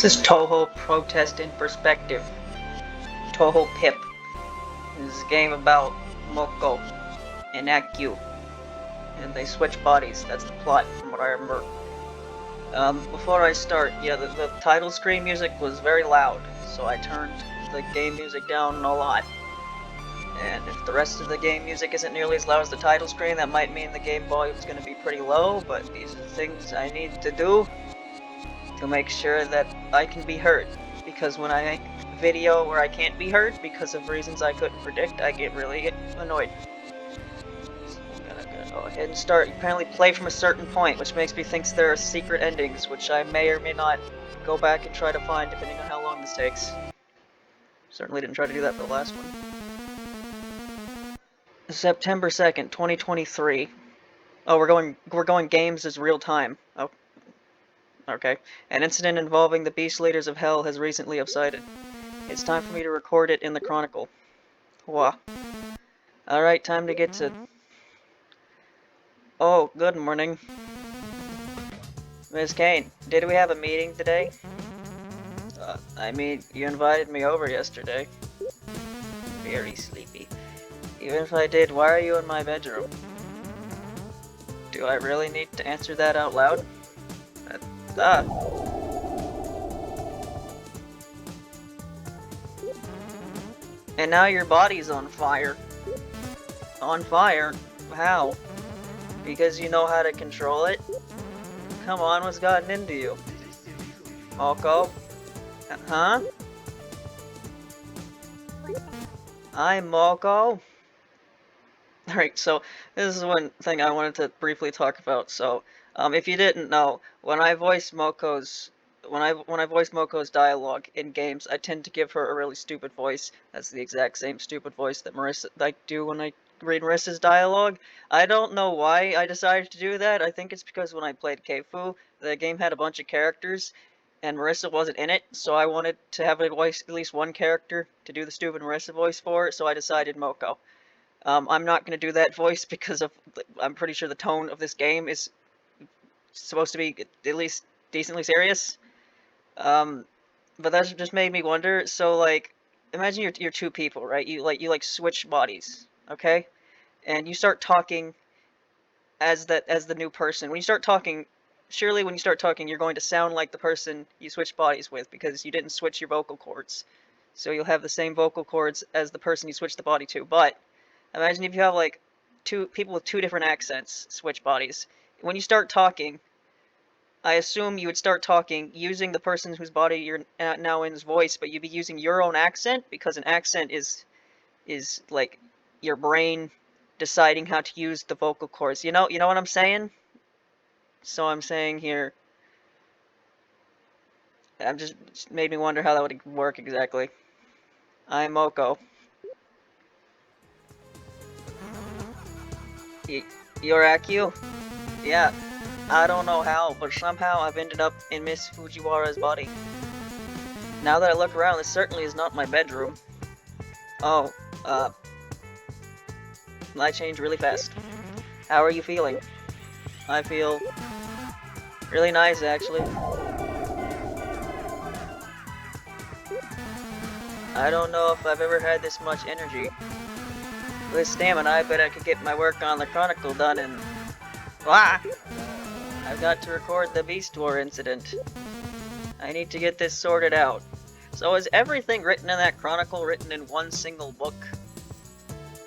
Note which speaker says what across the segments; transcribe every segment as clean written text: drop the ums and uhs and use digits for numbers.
Speaker 1: This is Touhou Protest in Perspective. Touhou Pip. This is a game about Mokou and Akyuu. And they switch bodies. That's the plot from what I remember. Before I start, yeah, the title screen music was very loud, so I turned the game music down a lot. And if the rest of the game music isn't nearly as loud as the title screen, that might mean the game volume is going to be pretty low, but these are the things I need to do to make sure that I can be heard. Because when I make a video where I can't be heard because of reasons I couldn't predict, I get really annoyed. So I'm gonna go ahead and start. Apparently play from a certain point, which makes me think there are secret endings, which I may or may not go back and try to find depending on how long this takes. Certainly didn't try to do that for the last one. September 2nd, 2023. Oh, we're going games as real time. Oh, okay. An incident involving the Beast Leaders of Hell has recently subsided. It's time for me to record it in the Chronicle. Wah. Alright, time to get to... Oh, good morning. Miss Kane, did we have a meeting today? I mean, you invited me over yesterday. Very sleepy. Even if I did, why are you in my bedroom? Do I really need to answer that out loud? And now your body's on fire. On fire? How? Because you know how to control it? Come on, what's gotten into you? Mokou? Huh? I'm Mokou? Alright, so this is one thing I wanted to briefly talk about. So, if you didn't know, when I voice Mokou's dialogue in games, I tend to give her a really stupid voice. That's the exact same stupid voice that I do when I read Marissa's dialogue. I don't know why I decided to do that. I think it's because when I played Keifu, the game had a bunch of characters, and Marissa wasn't in it, so I wanted to have a voice, at least one character to do the stupid Marissa voice for, so I decided Mokou. I'm not going to do that voice because I'm pretty sure the tone of this game is supposed to be at least decently serious. But that just made me wonder. So like, imagine you're two people, right? You switch bodies, okay? And you start talking as the new person. When you start talking, surely when you start talking, you're going to sound like the person you switch bodies with because you didn't switch your vocal cords. So you'll have the same vocal cords as the person you switched the body to. But imagine if you have like two people with two different accents switch bodies. When you start talking, I assume you would start talking using the person whose body you're now in's voice, but you'd be using your own accent because an accent is like your brain deciding how to use the vocal cords. You know what I'm saying? So I'm saying here, I'm just made me wonder how that would work exactly. I'm Mokou. You're Akyuu? Yeah. I don't know how, but somehow I've ended up in Miss Fujiwara's body. Now that I look around, this certainly is not my bedroom. Oh, I changed really fast. How are you feeling? I feel really nice, actually. I don't know if I've ever had this much energy. With stamina, I bet I could get my work on the Chronicle done in... Ah! I've got to record the Beast War incident. I need to get this sorted out. So is everything written in that Chronicle written in one single book?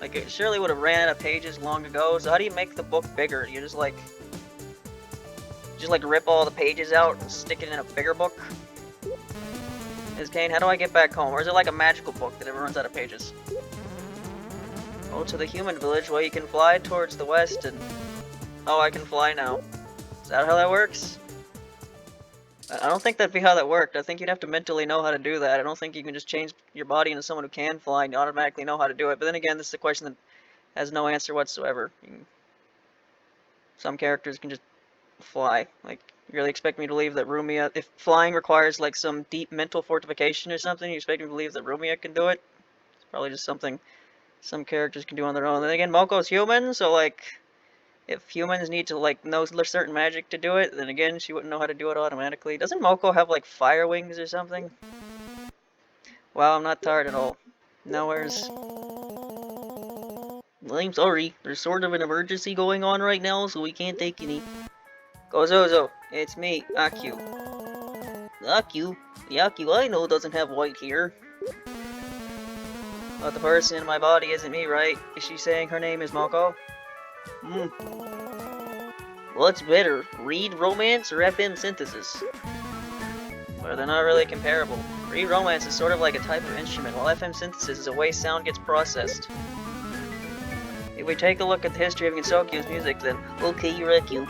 Speaker 1: Like, it surely would have ran out of pages long ago, so how do you make the book bigger? You just like rip all the pages out and stick it in a bigger book? Ms. Kane, how do I get back home? Or is it like a magical book that never runs out of pages? Oh, to the human village, well, you can fly towards the west and... Oh, I can fly now. Is that how that works? I don't think that'd be how that worked. I think you'd have to mentally know how to do that. I don't think you can just change your body into someone who can fly and you automatically know how to do it. But then again, this is a question that has no answer whatsoever. Some characters can just fly. Like, you really expect me to believe that Rumia... If flying requires, like, some deep mental fortification or something, you expect me to believe that Rumia can do it? It's probably just something some characters can do on their own. Then again, Mokou's human, so, like... If humans need to, like, know certain magic to do it, then again, she wouldn't know how to do it automatically. Doesn't Mokou have, like, fire wings or something? Wow, I'm not tired at all. Now where's... I'm sorry, there's sort of an emergency going on right now, so we can't take any. Gozozo, it's me, Akyuu. Akyuu? The Akyuu I know doesn't have white hair. But the person in my body isn't me, right? Is she saying her name is Mokou? Hmm. What's better, read romance or FM synthesis? Well, they're not really comparable. Read romance is sort of like a type of instrument, while FM synthesis is a way sound gets processed. If we take a look at the history of Ginsokyu's music, then okay, you're Akyuu.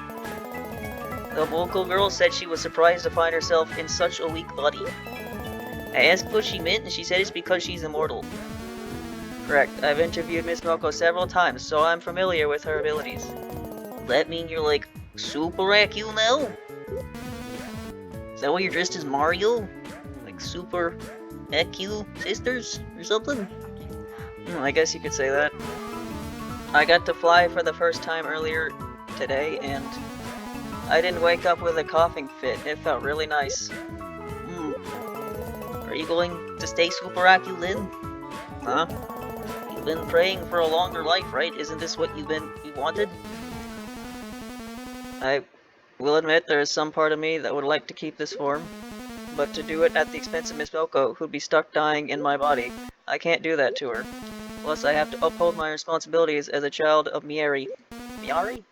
Speaker 1: The vocal girl said she was surprised to find herself in such a weak body. I asked what she meant, and she said it's because she's immortal. Correct. I've interviewed Miss Mokou several times, so I'm familiar with her abilities. That mean you're like Super Akyuu now? Is that why you're dressed as Mario? Like Super Akyuu sisters or something? I guess you could say that. I got to fly for the first time earlier today, and I didn't wake up with a coughing fit. It felt really nice. Are you going to stay Super Akyuu then? Huh? You've been praying for a longer life, right? Isn't this what you wanted? I will admit there is some part of me that would like to keep this form, but to do it at the expense of Miss Mokou, who'd be stuck dying in my body, I can't do that to her. Plus, I have to uphold my responsibilities as a child of Miari. Miari?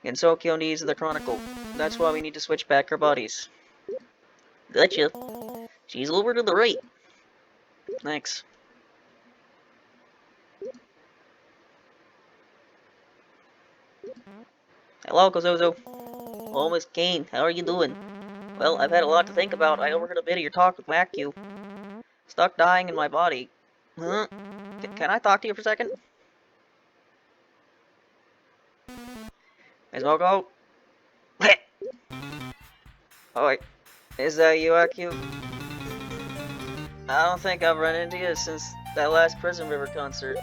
Speaker 1: Ginsokyou needs the Chronicle. That's why we need to switch back our bodies. Gotcha. She's over to the right. Thanks. Hello, Kozozo. Oh, Miss Kane, how are you doing? Well, I've had a lot to think about. I overheard a bit of your talk with Akyuu. Stuck dying in my body. Huh? Can I talk to you for a second? Miss Mokou? Oh wait, is that you, Akyuu? I don't think I've run into you since that last Prison River concert.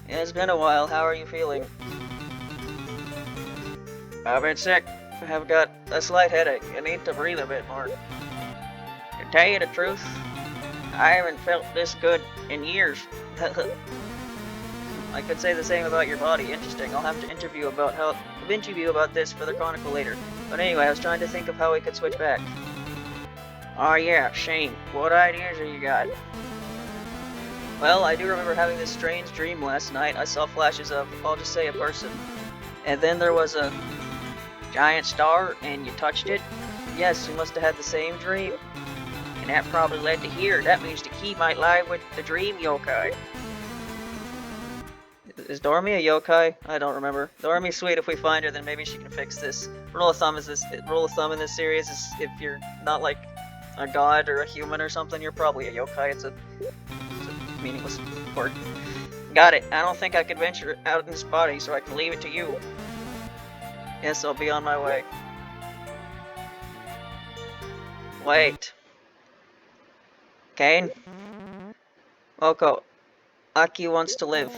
Speaker 1: Yeah, it's been a while. How are you feeling? I've been sick. I've got a slight headache. I need to breathe a bit more. To tell you the truth, I haven't felt this good in years. I could say the same about your body. Interesting. I'll have to interview about this for the Chronicle later. But anyway, I was trying to think of how we could switch back. Oh yeah, Shane. What ideas have you got? Well, I do remember having this strange dream last night. I saw flashes of, I'll just say, a person. And then there was a giant star, and you touched it. Yes, we must have had the same dream. And that probably led to here. That means the key might lie with the dream yokai. Is Dormy a yokai? I don't remember. Dormy's sweet. If we find her, then maybe she can fix this. Rule of thumb in this series is if you're not like a god or a human or something, you're probably a yokai. It's a meaningless word. Got it. I don't think I could venture out in this body, so I can leave it to you. Yes, I'll be on my way. Wait. Kane? Mokou. Akyuu wants to live.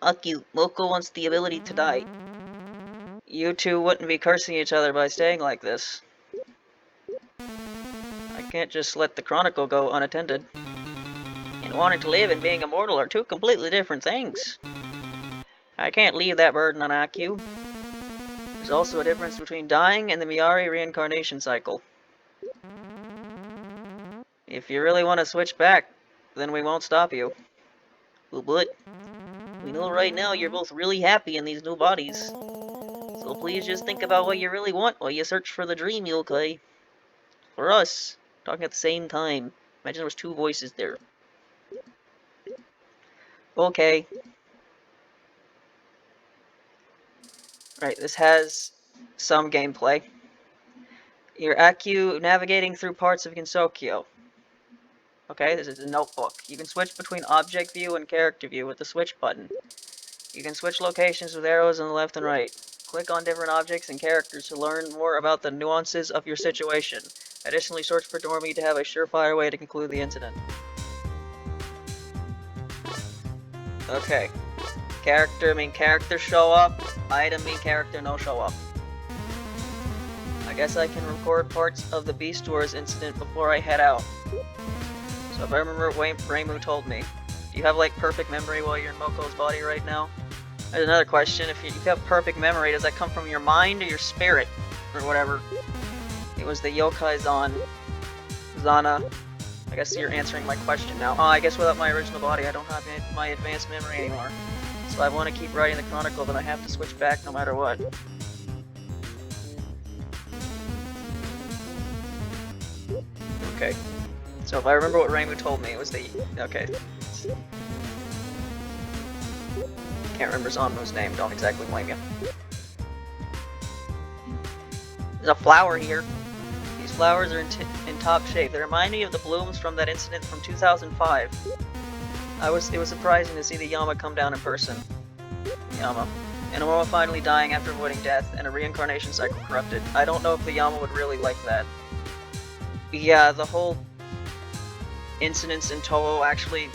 Speaker 1: Akyuu, Mokou wants the ability to die. You two wouldn't be cursing each other by staying like this. I can't just let the Chronicle go unattended. And wanting to live and being immortal are two completely different things. I can't leave that burden on Akyuu. There's also a difference between dying and the Miari reincarnation cycle. If you really want to switch back, then we won't stop you. But we know right now you're both really happy in these new bodies. So please just think about what you really want while you search for the dream yokai. For us, talking at the same time. Imagine there was two voices there. Okay. Right, this has some gameplay. You're Akyuu navigating through parts of Ginsokyou. Okay, this is a notebook. You can switch between object view and character view with the switch button. You can switch locations with arrows on the left and right. Click on different objects and characters to learn more about the nuances of your situation. Additionally, search for Dormy to have a surefire way to conclude the incident. Okay. Character mean character show up. Item mean character no show up. I guess I can record parts of the Beast Wars incident before I head out. So if I remember what Reimu told me, do you have like perfect memory while you're in Mokou's body right now? There's another question. If you have perfect memory, does that come from your mind or your spirit? Or whatever. It was the yokai Zana. I guess you're answering my question now. Oh, I guess without my original body, I don't have my advanced memory anymore. So if I want to keep writing the chronicle, then I have to switch back no matter what. Okay. So if I remember what Reimu told me, it was the... Okay. Can't remember Zanmu's name, don't exactly blame you. There's a flower here. These flowers are in top shape. They remind me of the blooms from that incident from 2005. It was surprising to see the Yama come down in person. Yama. And Aurora finally dying after avoiding death, and a reincarnation cycle corrupted. I don't know if the Yama would really like that. Yeah, the whole incidents in Touhou actually,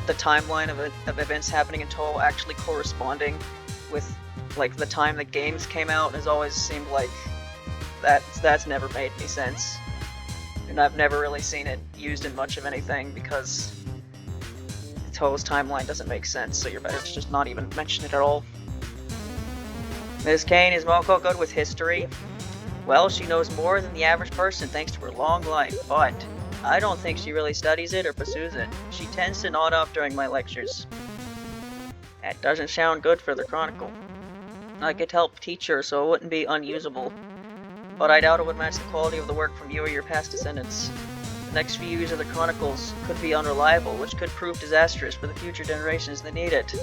Speaker 1: the timeline of events happening in Touhou actually corresponding with like the time the games came out has always seemed like that's never made any sense. And I've never really seen it used in much of anything because Touhou's timeline doesn't make sense, so you're better to just not even mention it at all. Ms. Kane, is Mokou good with history? Well, she knows more than the average person thanks to her long life, but I don't think she really studies it or pursues it. She tends to nod off during my lectures. That doesn't sound good for the Chronicle. I could help teach her so it wouldn't be unusable, but I doubt it would match the quality of the work from you or your past descendants. The next few years of the Chronicles could be unreliable, which could prove disastrous for the future generations that need it.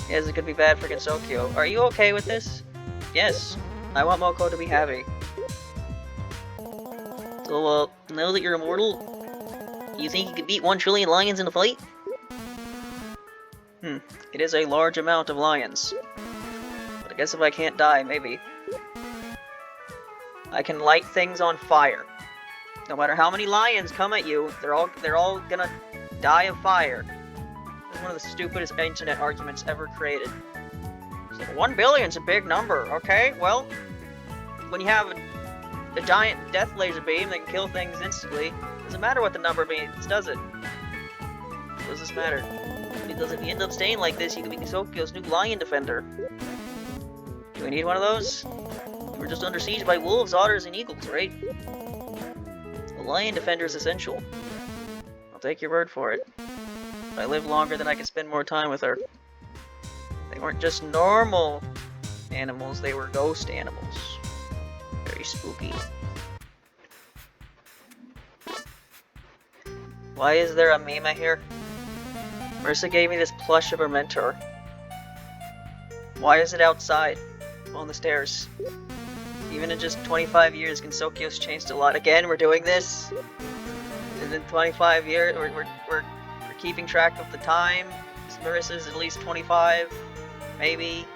Speaker 1: Yes, it could be bad for Gensokyo. Are you okay with this? Yes. I want Mokou to be happy. So, now that you're immortal, you think you could beat 1 trillion lions in a fight? It is a large amount of lions. But I guess if I can't die, maybe. I can light things on fire. No matter how many lions come at you, they're all gonna die of fire. This is one of the stupidest internet arguments ever created. So 1 billion's a big number, okay? Well, when you have a giant death laser beam that can kill things instantly, it doesn't matter what the number means, does it? What does this matter? Because if you end up staying like this, you can be Tokyo's new lion defender. Do we need one of those? We're just under siege by wolves, otters, and eagles, right? The lion defender is essential. I'll take your word for it. If I live longer, then I can spend more time with her. They weren't just normal animals, they were ghost animals. Very spooky. Why is there a Mima here? Marissa gave me this plush of her mentor. Why is it outside? On the stairs. Even in just 25 years, Gensokyo's changed a lot. Again, we're doing this. And in 25 years, we're keeping track of the time. Marissa's at least 25. Maybe.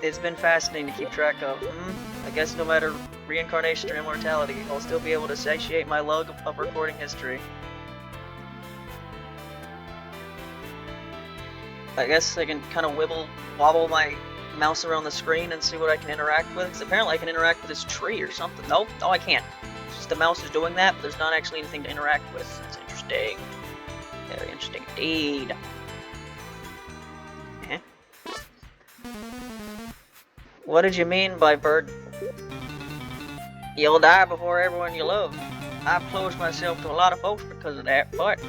Speaker 1: It's been fascinating to keep track of. I guess no matter reincarnation or immortality, I'll still be able to satiate my love of recording history. I guess I can kind of wobble my mouse around the screen and see what I can interact with. Because apparently I can interact with this tree or something. No, I can't. It's just the mouse is doing that, but there's not actually anything to interact with. It's interesting. Very interesting indeed. What did you mean by bird? You'll die before everyone you love. I've closed myself to a lot of folks because of that, but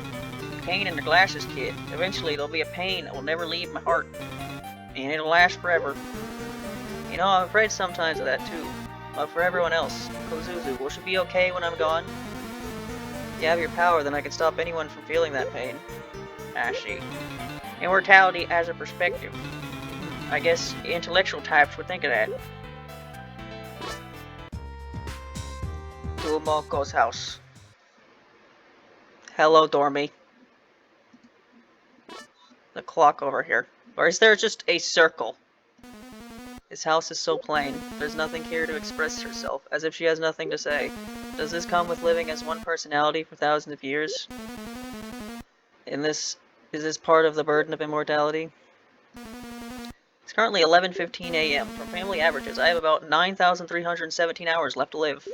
Speaker 1: Kane and the Glasses Kid, eventually there'll be a pain that will never leave my heart. And it'll last forever. You know, I'm afraid sometimes of that too. But for everyone else, Kozuzu, will she be okay when I'm gone? If you have your power, then I can stop anyone from feeling that pain. I see. Immortality as a perspective. I guess intellectual types would think of that. To Mokou's house. Hello, Dormy. The clock over here. Or is there just a circle? His house is so plain. There's nothing here to express herself, as if she has nothing to say. Does this come with living as one personality for thousands of years? In this Is this part of the burden of immortality? It's currently 11:15 a.m. From family averages, I have about 9,317 hours left to live.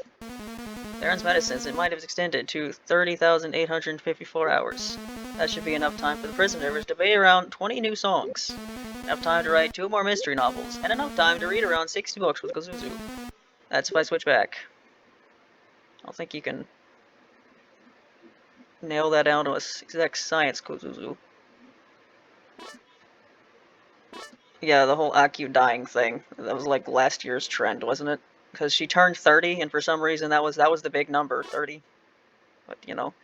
Speaker 1: Baron's medicines, it might have extended to 30,854 hours. That should be enough time for the prison servers to debate around 20 new songs. Enough time to write 2 more mystery novels, and enough time to read around 60 books with Kozuzu. That's if I switch back. I don't think you can nail that down to a exact science, Kozuzu. Yeah, the whole Akyuu dying thing. That was like last year's trend, wasn't it? Because she turned 30, and for some reason that was the big number, 30. But, you know,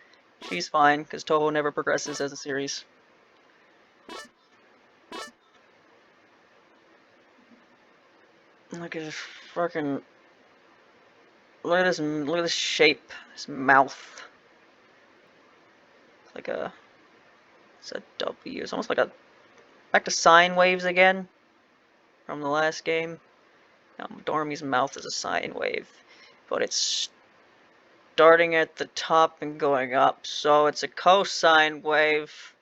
Speaker 1: she's fine, because Touhou never progresses as a series. Look at this fucking... Look at this shape, this mouth. It's like a... It's a W. It's almost like a... Back to sine waves again. From the last game. Dormy's mouth is a sine wave. But it's starting at the top and going up. So it's a cosine wave.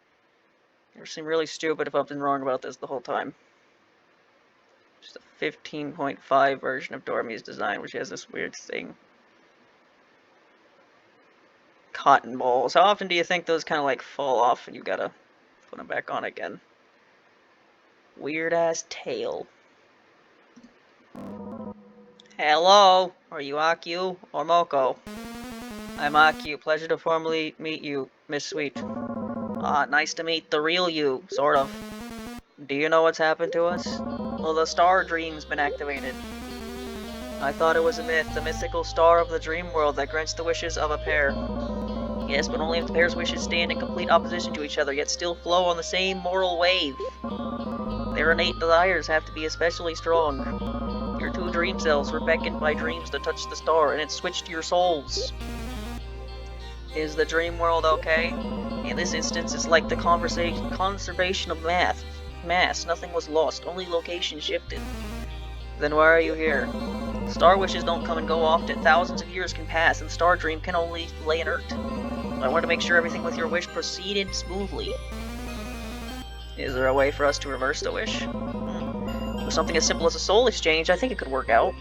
Speaker 1: It would seem really stupid if I've been wrong about this the whole time. Just a 15.5 version of Dormy's design, which has this weird thing. Cotton balls. How often do you think those kind of like fall off and you gotta put them back on again? Weird ass tail. Hello, are you Akyuu or Mokou? I'm Akyuu. Pleasure to formally meet you, Miss Sweet. Nice to meet the real you, sort of. Do you know what's happened to us? Well, the star dream's been activated. I thought it was a myth, the mythical star of the dream world that grants the wishes of a pair. Yes, but only if the pair's wishes stand in complete opposition to each other, yet still flow on the same moral wave. Their innate desires have to be especially strong. Your 2 dream cells were beckoned by dreams to touch the star, and it switched your souls. Is the dream world okay? In this instance, it's like the conservation of mass. Nothing was lost, only location shifted. Then why are you here? Star wishes don't come and go often. Thousands of years can pass, and Star Dream can only lay inert. So I want to make sure everything with your wish proceeded smoothly. Is there a way for us to reverse the wish? With something as simple as a soul exchange, I think it could work out.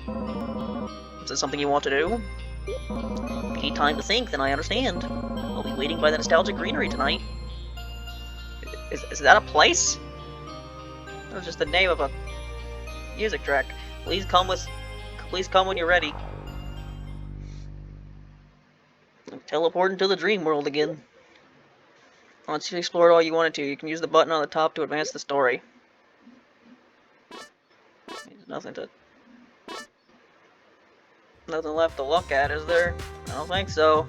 Speaker 1: Is it something you want to do? If you need time to think, then I understand. I'll be waiting by the nostalgic greenery tonight. Is that a place? That was just the name of a music track. Please come when you're ready. I'm teleporting to the dream world again. Once you've explored all you wanted to, you can use the button on the top to advance the story. There's nothing left to look at, is there? I don't think so.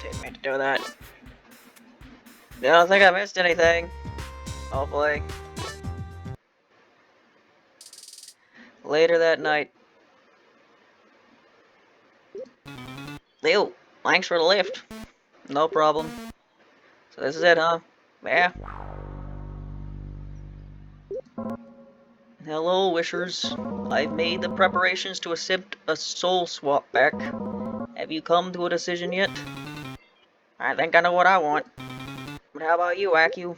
Speaker 1: Didn't mean to do that. I don't think I missed anything. Hopefully. Later that night. Ew, thanks for the lift. No problem. So this is it, huh? Yeah. Hello, wishers. I've made the preparations to accept a soul swap back. Have you come to a decision yet? I think I know what I want. But how about you, Akyuu?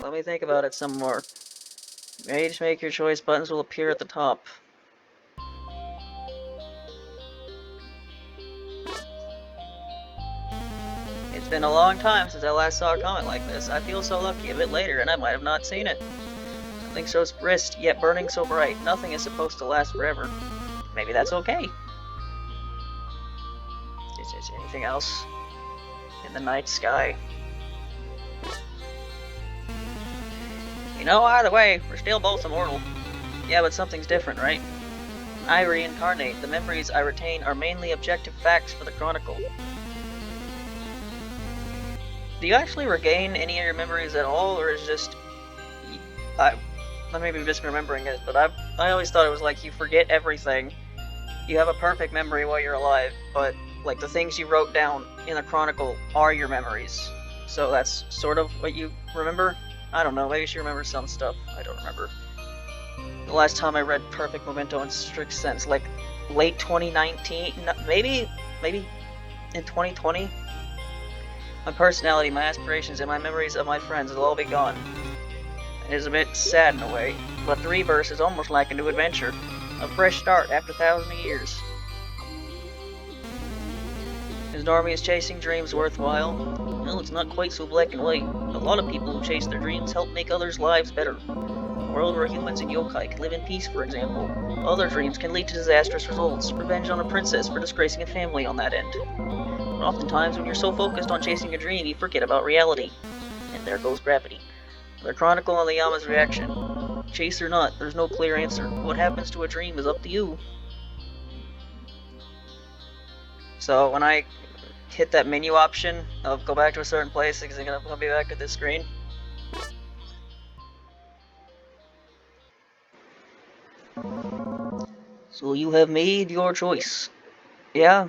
Speaker 1: Let me think about it some more. Maybe just make your choice. Buttons will appear at the top. It's been a long time since I last saw a comment like this. I feel so lucky. A bit later, and I might have not seen it. Something so brisk, yet burning so bright. Nothing is supposed to last forever. Maybe that's okay. Is there anything else in the night sky? You know, either way, we're still both immortal. Yeah, but something's different, right? I reincarnate. The memories I retain are mainly objective facts for the Chronicle. Do you actually regain any of your memories at all, or is just... I may be misremembering it, but I always thought it was like you forget everything. You have a perfect memory while you're alive, but like the things you wrote down in the Chronicle are your memories. So that's sort of what you remember? I don't know, maybe she remembers some stuff. I don't remember. The last time I read Perfect Memento in strict sense, like late 2019, maybe in 2020. My personality, my aspirations, and my memories of my friends will all be gone. It is a bit sad in a way, but the rebirth is almost like a new adventure. A fresh start after thousands of years. Is Normie's chasing dreams worthwhile? Well, it's not quite so black and white. A lot of people who chase their dreams help make others' lives better. A world where humans and yokai can live in peace, for example. Other dreams can lead to disastrous results. Revenge on a princess for disgracing a family on that end. But oftentimes, when you're so focused on chasing a dream, you forget about reality. And there goes gravity. The Chronicle on the Yama's reaction. Chase or not, there's no clear answer. What happens to a dream is up to you. So when I hit that menu option of go back to a certain place, because I'm gonna be back at this screen. So you have made your choice. Yeah.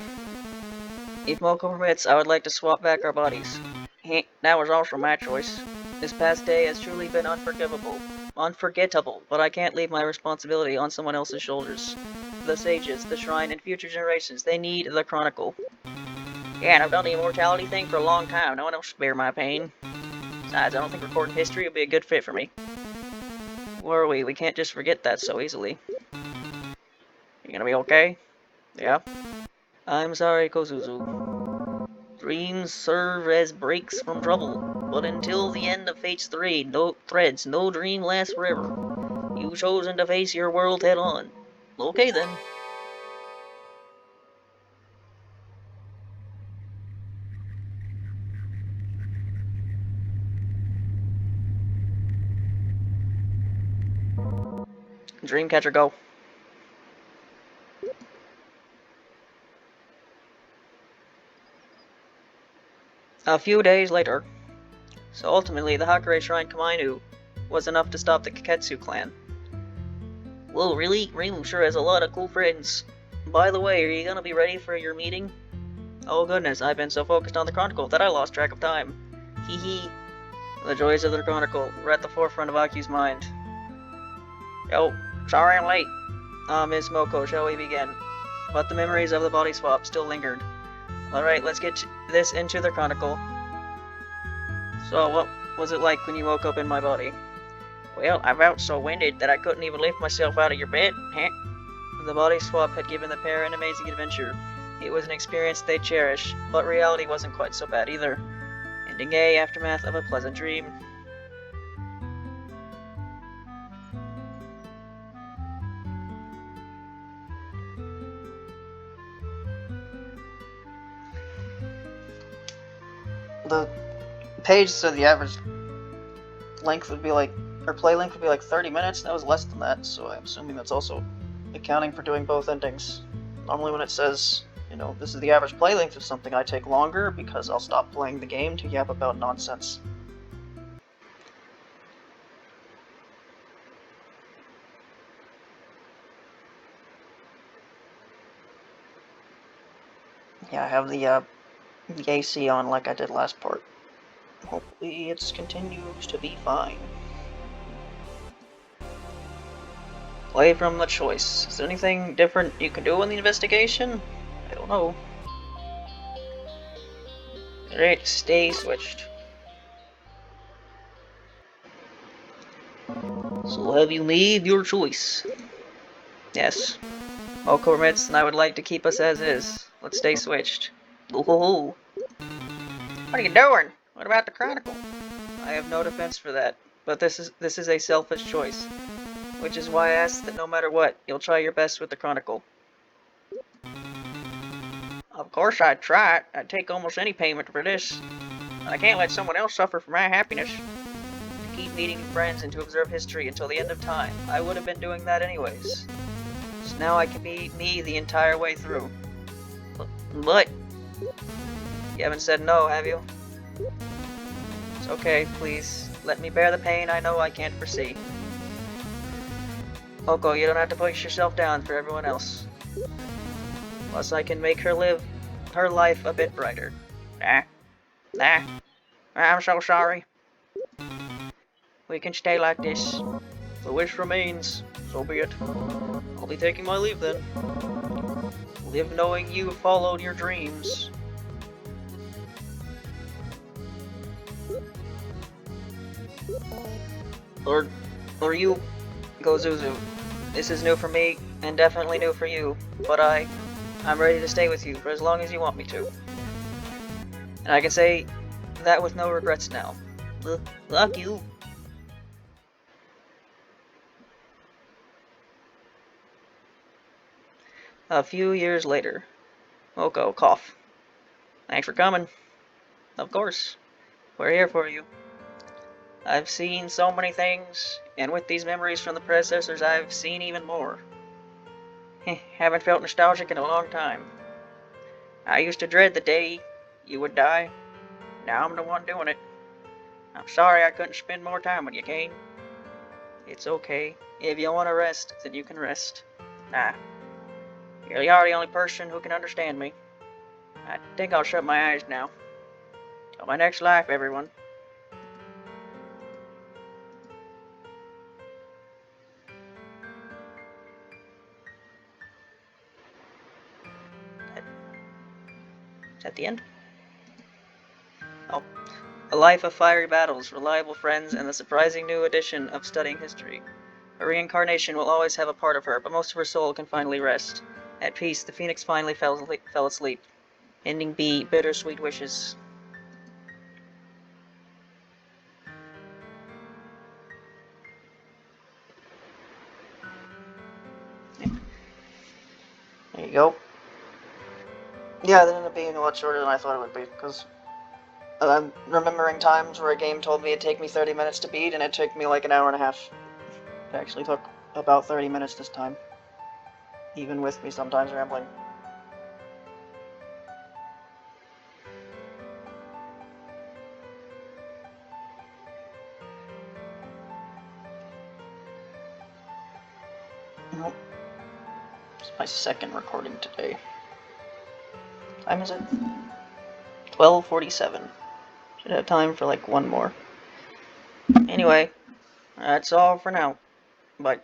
Speaker 1: If Mokou permits, I would like to swap back our bodies. That was also my choice. This past day has truly been unforgettable, but I can't leave my responsibility on someone else's shoulders. The sages, the shrine, and future generations, they need the Chronicle. Yeah, and I've done the immortality thing for a long time. No one else spare my pain. Besides, I don't think recording history would be a good fit for me. Where are we? We can't just forget that so easily. You gonna be okay? Yeah? I'm sorry, Kozuzu. Dreams serve as breaks from trouble, but until the end of Fates 3, no dream lasts forever. You've chosen to face your world head on. Okay then. Dreamcatcher, go. A few days later. So ultimately, the Hakure Shrine Kamainu was enough to stop the Kaketsu clan. Whoa, really? Reimu sure has a lot of cool friends. By the way, are you gonna be ready for your meeting? Oh goodness, I've been so focused on the Chronicle that I lost track of time. Hee hee. The joys of the Chronicle were at the forefront of Akyu's mind. Yo, sorry I'm late. Ms. Mokou, shall we begin? But the memories of the body swap still lingered. Alright, let's get this into the Chronicle. So, what was it like when you woke up in my body? Well, I felt so winded that I couldn't even lift myself out of your bed. The body swap had given the pair an amazing adventure. It was an experience they cherished, but reality wasn't quite so bad either. Ending a aftermath of a pleasant dream. The page said the average length would be like, or play length would be like 30 minutes. That was less than that, so I'm assuming that's also accounting for doing both endings. Normally when it says, you know, this is the average play length of something, I take longer because I'll stop playing the game to yap about nonsense. Yeah, I have the AC on like I did last part. Hopefully it continues to be fine. Play from the choice. Is there anything different you can do in the investigation? I don't know. Alright, stay switched. So have you made your choice? Yes. Mokou permits, and I would like to keep us as is. Let's stay switched. Ooh. What are you doing? What about the Chronicle? I have no defense for that, but this is a selfish choice. Which is why I ask that no matter what, you'll try your best with the Chronicle. Of course I'd try it. I'd take almost any payment for this. I can't let someone else suffer for my happiness. To keep meeting new friends and to observe history until the end of time. I would have been doing that anyways. So now I can be me the entire way through. But you haven't said no, have you? It's okay, please. Let me bear the pain I know I can't foresee. Mokou, you don't have to push yourself down for everyone else. Plus, I can make her live her life a bit brighter. I'm so sorry. We can stay like this. The wish remains. So be it. I'll be taking my leave then. Live knowing you followed your dreams. Or you, Gozuzu. This is new for me, and definitely new for you, but I'm ready to stay with you for as long as you want me to. And I can say that with no regrets now. Luck you. A few years later. Mokou, cough. Thanks for coming. Of course. We're here for you. I've seen so many things, and with these memories from the predecessors, I've seen even more. Haven't felt nostalgic in a long time. I used to dread the day you would die. Now I'm the one doing it. I'm sorry I couldn't spend more time with you, Kane. It's okay. If you want to rest, then you can rest. Nah. You are the only person who can understand me. I think I'll shut my eyes now. Till my next life, everyone. Is that the end? Oh. A life of fiery battles, reliable friends, and the surprising new addition of studying history. Her reincarnation will always have a part of her, but most of her soul can finally rest. At peace, the phoenix finally fell asleep. Ending B, bittersweet wishes. There you go. Yeah, that ended up being a lot shorter than I thought it would be, because I'm remembering times where a game told me it'd take me 30 minutes to beat, and it took me like an hour and a half. It actually took about 30 minutes this time, even with me sometimes rambling. Nope. It's my second recording today. What time is it? 12:47. Should have time for like one more. Anyway, that's all for now. Bye.